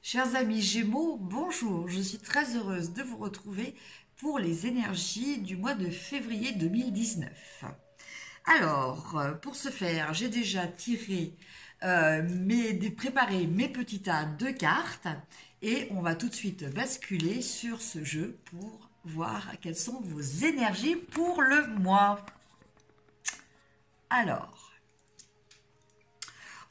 Chers amis Gémeaux, bonjour, je suis très heureuse de vous retrouver pour les énergies du mois de février 2019. Alors, pour ce faire, j'ai déjà préparé mes petits tas de cartes et on va tout de suite basculer sur ce jeu pour voir quelles sont vos énergies pour le mois. Alors,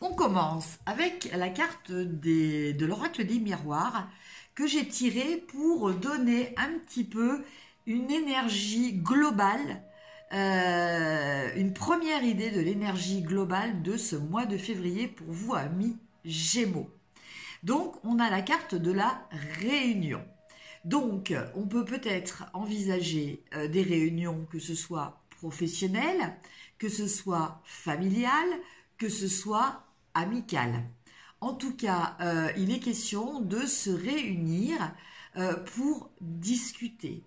on commence avec la carte de l'oracle des miroirs que j'ai tirée pour donner un petit peu une énergie globale, une première idée de l'énergie globale de ce mois de février pour vous, amis Gémeaux. Donc, on a la carte de la réunion. Donc, on peut peut-être envisager des réunions, que ce soit professionnelles, que ce soit familiales, que ce soit amicales. En tout cas, il est question de se réunir pour discuter,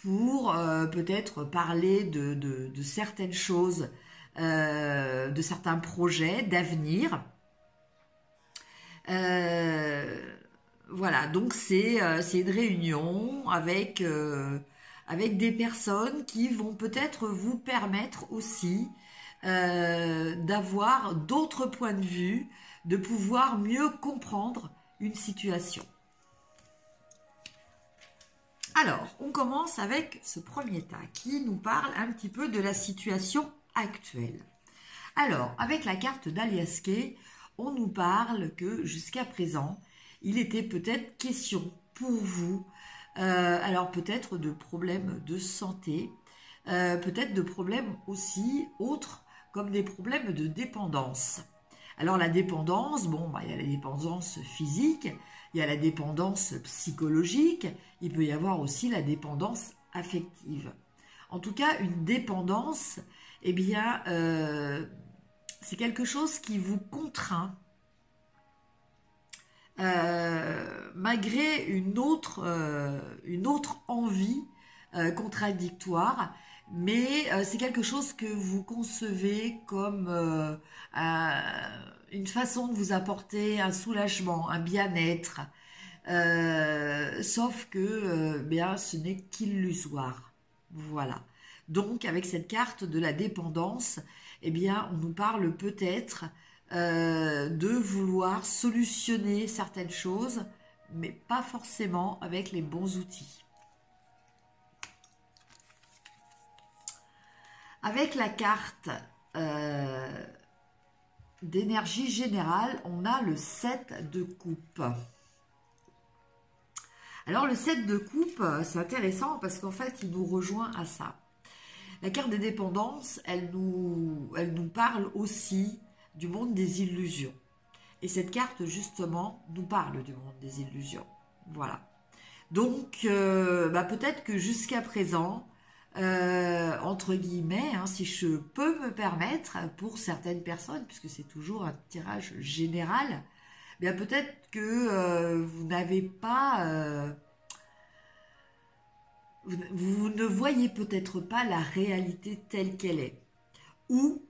pour peut-être parler de certaines choses, de certains projets d'avenir. Voilà, donc c'est une réunion avec des personnes qui vont peut-être vous permettre aussi d'avoir d'autres points de vue, de pouvoir mieux comprendre une situation. Alors, on commence avec ce premier tas qui nous parle un petit peu de la situation actuelle. Alors, avec la carte d'Aliaské, on nous parle que jusqu'à présent, il était peut-être question pour vous, alors peut-être de problèmes de santé, peut-être de problèmes aussi autres comme des problèmes de dépendance. Alors la dépendance, il y a la dépendance physique, il y a la dépendance psychologique, il peut y avoir aussi la dépendance affective. En tout cas, une dépendance, c'est quelque chose qui vous contraint malgré une autre envie contradictoire, mais c'est quelque chose que vous concevez comme une façon de vous apporter un soulagement, un bien-être, sauf que ce n'est qu'illusoire. Voilà. Donc avec cette carte de la dépendance, on nous parle peut-être de vouloir solutionner certaines choses, mais pas forcément avec les bons outils. Avec la carte d'énergie générale, on a le 7 de coupe. Alors le 7 de coupe, c'est intéressant parce qu'en fait, il nous rejoint à ça. La carte des dépendances, elle nous parle aussi du monde des illusions. Et cette carte, justement, nous parle du monde des illusions. Voilà. Donc, peut-être que jusqu'à présent, entre guillemets, si je peux me permettre, pour certaines personnes, puisque c'est toujours un tirage général, peut-être que vous n'avez pas... vous ne voyez peut-être pas la réalité telle qu'elle est. Ou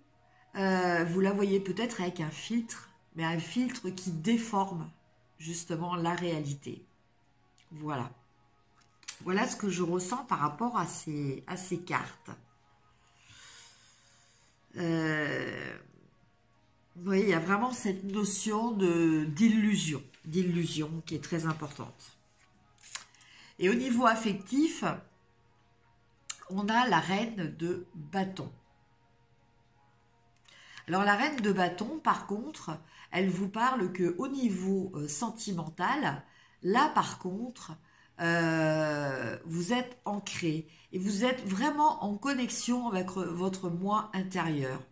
vous la voyez peut-être avec un filtre, mais un filtre qui déforme justement la réalité. Voilà. Voilà ce que je ressens par rapport à ces cartes. Vous voyez, il y a vraiment cette notion d'illusion qui est très importante. Et au niveau affectif, on a la reine de bâton. Alors la reine de bâton, par contre, elle vous parle qu'au niveau sentimental, là par contre, vous êtes ancré et vous êtes vraiment en connexion avec votre moi intérieur.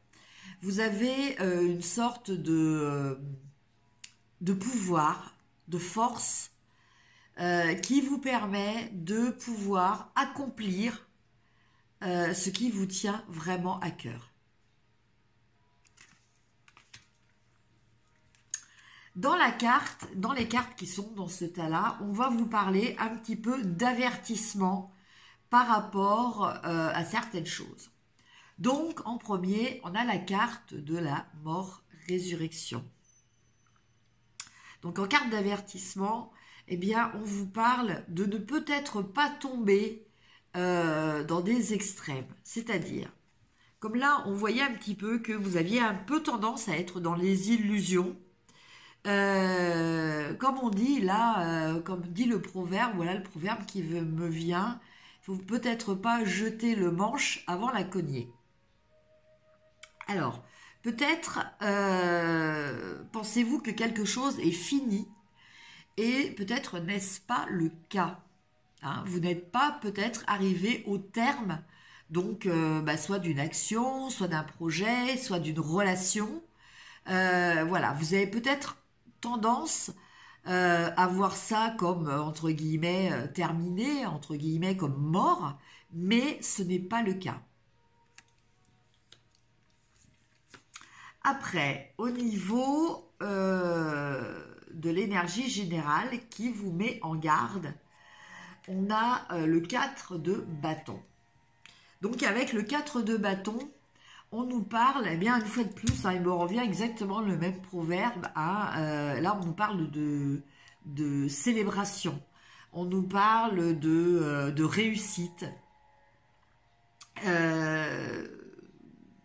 Vous avez une sorte de pouvoir, de force qui vous permet de pouvoir accomplir ce qui vous tient vraiment à cœur. Dans les cartes qui sont dans ce tas-là, on va vous parler un petit peu d'avertissement par rapport à certaines choses. Donc, en premier, on a la carte de la mort-résurrection. Donc en carte d'avertissement, eh bien, on vous parle de ne peut-être pas tomber dans des extrêmes. C'est-à-dire, comme là, on voyait un petit peu que vous aviez un peu tendance à être dans les illusions. Comme on dit là, comme dit le proverbe, voilà le proverbe qui me vient, il faut peut-être pas jeter le manche avant la cognée. Alors, peut-être pensez-vous que quelque chose est fini et peut-être n'est-ce pas le cas. Hein, vous n'êtes pas peut-être arrivé au terme, donc soit d'une action, soit d'un projet, soit d'une relation. Voilà, vous avez peut-être tendance à voir ça comme, entre guillemets, terminé, entre guillemets, comme mort, mais ce n'est pas le cas. Après, au niveau de l'énergie générale qui vous met en garde, on a le 4 de bâton. Donc avec le 4 de bâton, on nous parle, eh bien une fois de plus, hein, il me revient exactement le même proverbe. Hein, là, on nous parle de célébration. On nous parle de réussite.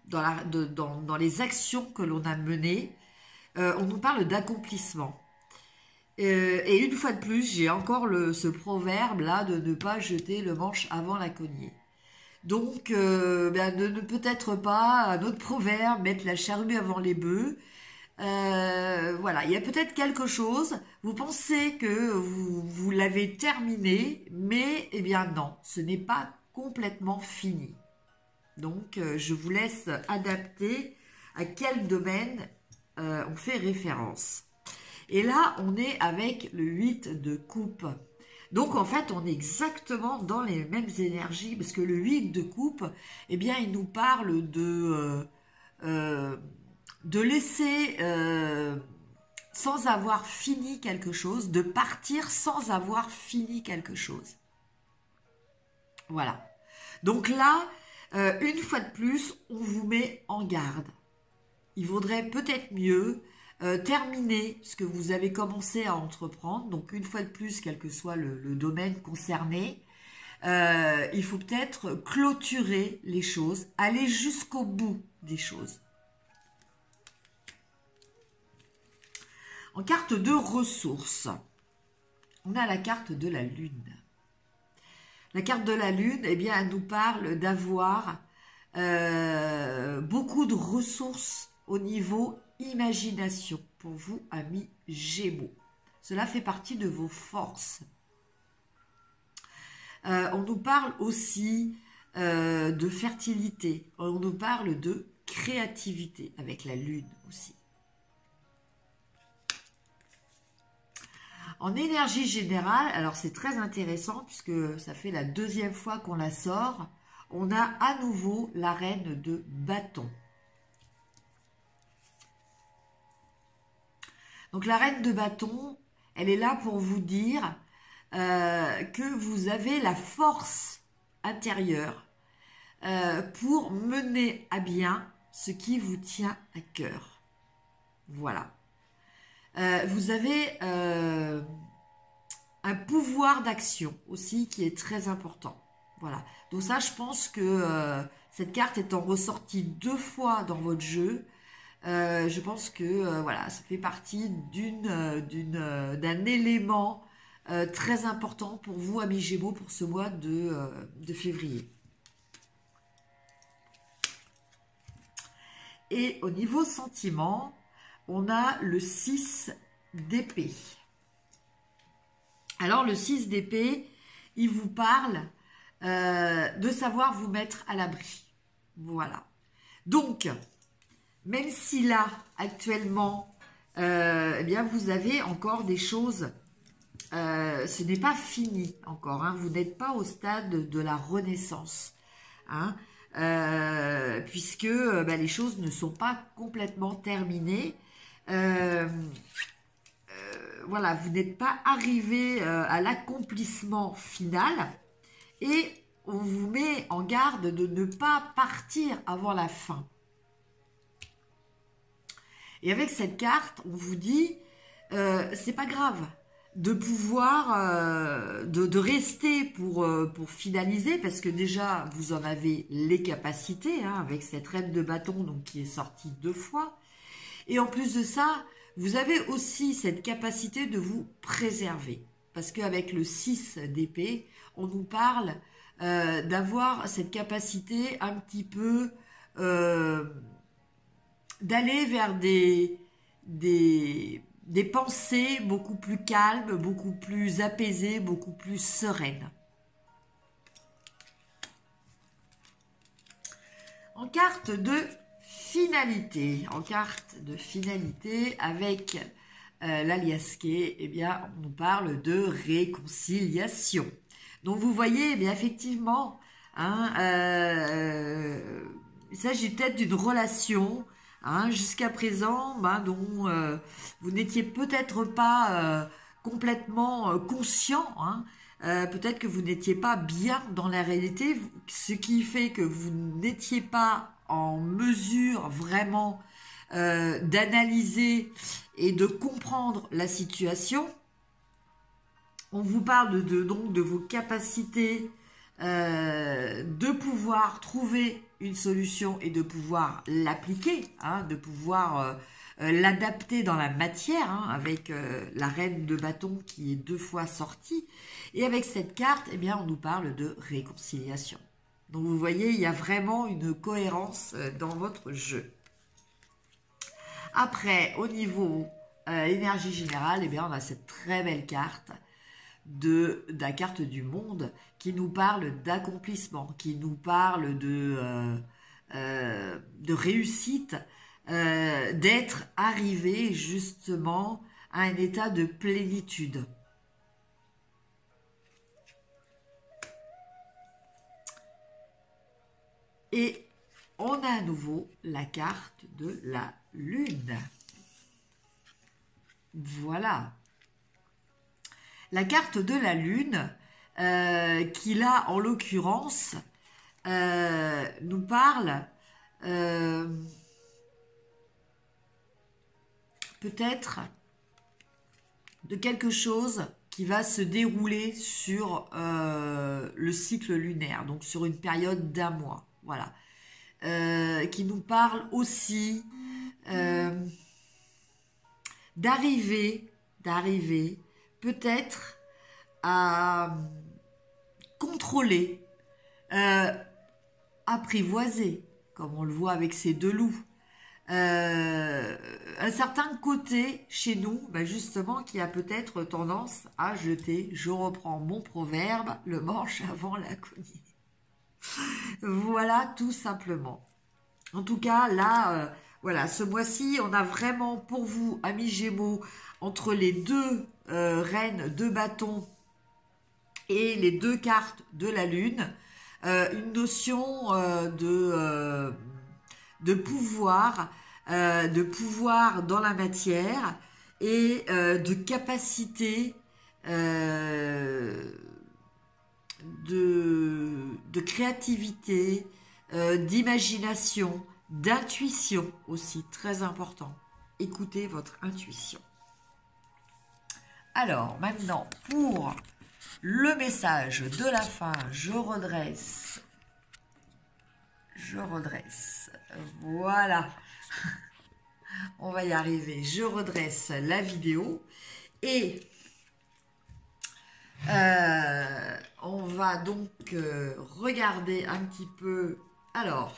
Dans les actions que l'on a menées, on nous parle d'accomplissement. Et une fois de plus, j'ai encore ce proverbe-là de ne pas jeter le manche avant la cognée. Donc, de ne peut-être pas, un autre proverbe, mettre la charrue avant les bœufs. Voilà, il y a peut-être quelque chose, vous pensez que vous l'avez terminé, mais eh bien non, ce n'est pas complètement fini. Donc, je vous laisse adapter à quel domaine on fait référence. Et là, on est avec le 8 de coupe. Donc, en fait, on est exactement dans les mêmes énergies, parce que le 8 de coupe, eh bien, il nous parle de laisser, sans avoir fini quelque chose, de partir sans avoir fini quelque chose. Voilà. Donc là, une fois de plus, on vous met en garde. Il vaudrait peut-être mieux terminer ce que vous avez commencé à entreprendre. Donc une fois de plus, quel que soit le domaine concerné, il faut peut-être clôturer les choses, aller jusqu'au bout des choses. En carte de ressources, on a la carte de la Lune. La carte de la Lune, eh bien, elle nous parle d'avoir beaucoup de ressources au niveau imagination pour vous, amis Gémeaux. Cela fait partie de vos forces. On nous parle aussi de fertilité. On nous parle de créativité avec la Lune aussi. En énergie générale, alors c'est très intéressant puisque ça fait la deuxième fois qu'on la sort. On a à nouveau la reine de bâton. Donc la reine de bâton, elle est là pour vous dire que vous avez la force intérieure pour mener à bien ce qui vous tient à cœur. Voilà. Vous avez un pouvoir d'action aussi qui est très important. Voilà. Donc ça, je pense que cette carte étant ressortie 2 fois dans votre jeu, je pense que voilà, ça fait partie d'un élément très important pour vous, amis Gémeaux, pour ce mois de février. Et au niveau sentiment, on a le 6 d'épée. Alors, le 6 d'épée, il vous parle de savoir vous mettre à l'abri. Voilà. Donc, même si là, actuellement, eh bien, vous avez encore des choses, ce n'est pas fini encore. Hein, vous n'êtes pas au stade de la renaissance. Hein, puisque les choses ne sont pas complètement terminées. Voilà, vous n'êtes pas arrivé à l'accomplissement final et on vous met en garde de ne pas partir avant la fin. Et avec cette carte, on vous dit c'est pas grave de pouvoir de rester pour finaliser, parce que déjà vous en avez les capacités, hein, avec cette reine de bâton donc qui est sortie 2 fois, et en plus de ça vous avez aussi cette capacité de vous préserver, parce qu'avec le 6 d'épée on nous parle d'avoir cette capacité un petit peu d'aller vers des pensées beaucoup plus calmes, beaucoup plus apaisées, beaucoup plus sereines. En carte de finalité, avec l'Aliasqué, eh bien, on nous parle de réconciliation. Donc vous voyez, eh bien, effectivement, hein, il s'agit peut-être d'une relation, hein, jusqu'à présent, dont vous n'étiez peut-être pas complètement conscient, hein, peut-être que vous n'étiez pas bien dans la réalité, ce qui fait que vous n'étiez pas en mesure vraiment d'analyser et de comprendre la situation. On vous parle donc de vos capacités de pouvoir trouver une solution et de pouvoir l'appliquer, hein, de pouvoir l'adapter dans la matière, hein, avec la reine de bâton qui est 2 fois sortie. Et avec cette carte, eh bien, on nous parle de réconciliation. Donc vous voyez, il y a vraiment une cohérence dans votre jeu. Après, au niveau énergie générale, eh bien, on a cette très belle carte de la carte du monde qui nous parle d'accomplissement, qui nous parle de réussite, d'être arrivé justement à un état de plénitude. Et on a à nouveau la carte de la lune. Voilà. La carte de la lune, qui là, en l'occurrence, nous parle peut-être de quelque chose qui va se dérouler sur le cycle lunaire, donc sur une période d'1 mois. Voilà. Qui nous parle aussi d'arriver peut-être à contrôler, apprivoiser, comme on le voit avec ces 2 loups, un certain côté chez nous, justement, qui a peut-être tendance à jeter, je reprends mon proverbe, le manche avant la cognée. Voilà, tout simplement. En tout cas, là, voilà, ce mois-ci, on a vraiment pour vous, amis Gémeaux, entre les 2 reines de bâton et les 2 cartes de la lune, une notion de pouvoir dans la matière et de capacité de créativité, d'imagination, d'intuition aussi, très important. Écoutez votre intuition. Alors, maintenant, pour le message de la fin, je redresse. Voilà. On va y arriver. Je redresse la vidéo et on va donc regarder un petit peu. Alors,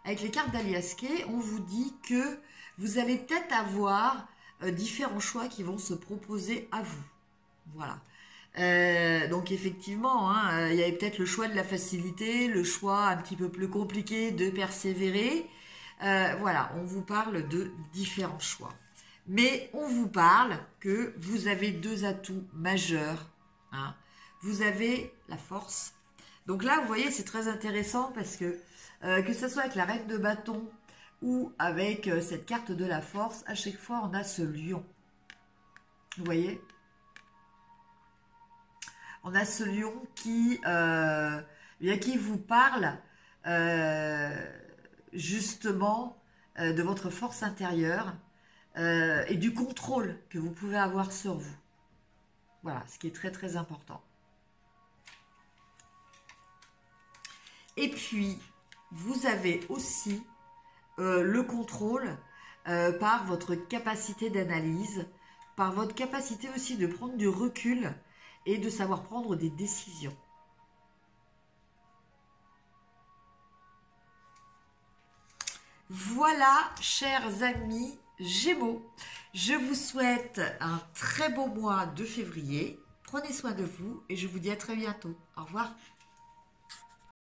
avec les cartes d'Aliasqué, on vous dit que vous allez peut-être avoir différents choix qui vont se proposer à vous. Voilà. Donc effectivement, hein, il y avait peut-être le choix de la facilité, le choix un petit peu plus compliqué de persévérer. Voilà, on vous parle de différents choix. Mais on vous parle que vous avez 2 atouts majeurs. Hein. Vous avez la force. Donc là, vous voyez, c'est très intéressant parce que ce soit avec la reine de bâton ou avec cette carte de la force, à chaque fois, on a ce lion. Vous voyez ? On a ce lion qui vous parle justement de votre force intérieure, et du contrôle que vous pouvez avoir sur vous. Voilà, ce qui est très très important. Et puis, vous avez aussi le contrôle par votre capacité d'analyse, par votre capacité aussi de prendre du recul et de savoir prendre des décisions. Voilà, chers amis Gémeaux, je vous souhaite un très beau mois de février. Prenez soin de vous et je vous dis à très bientôt. Au revoir.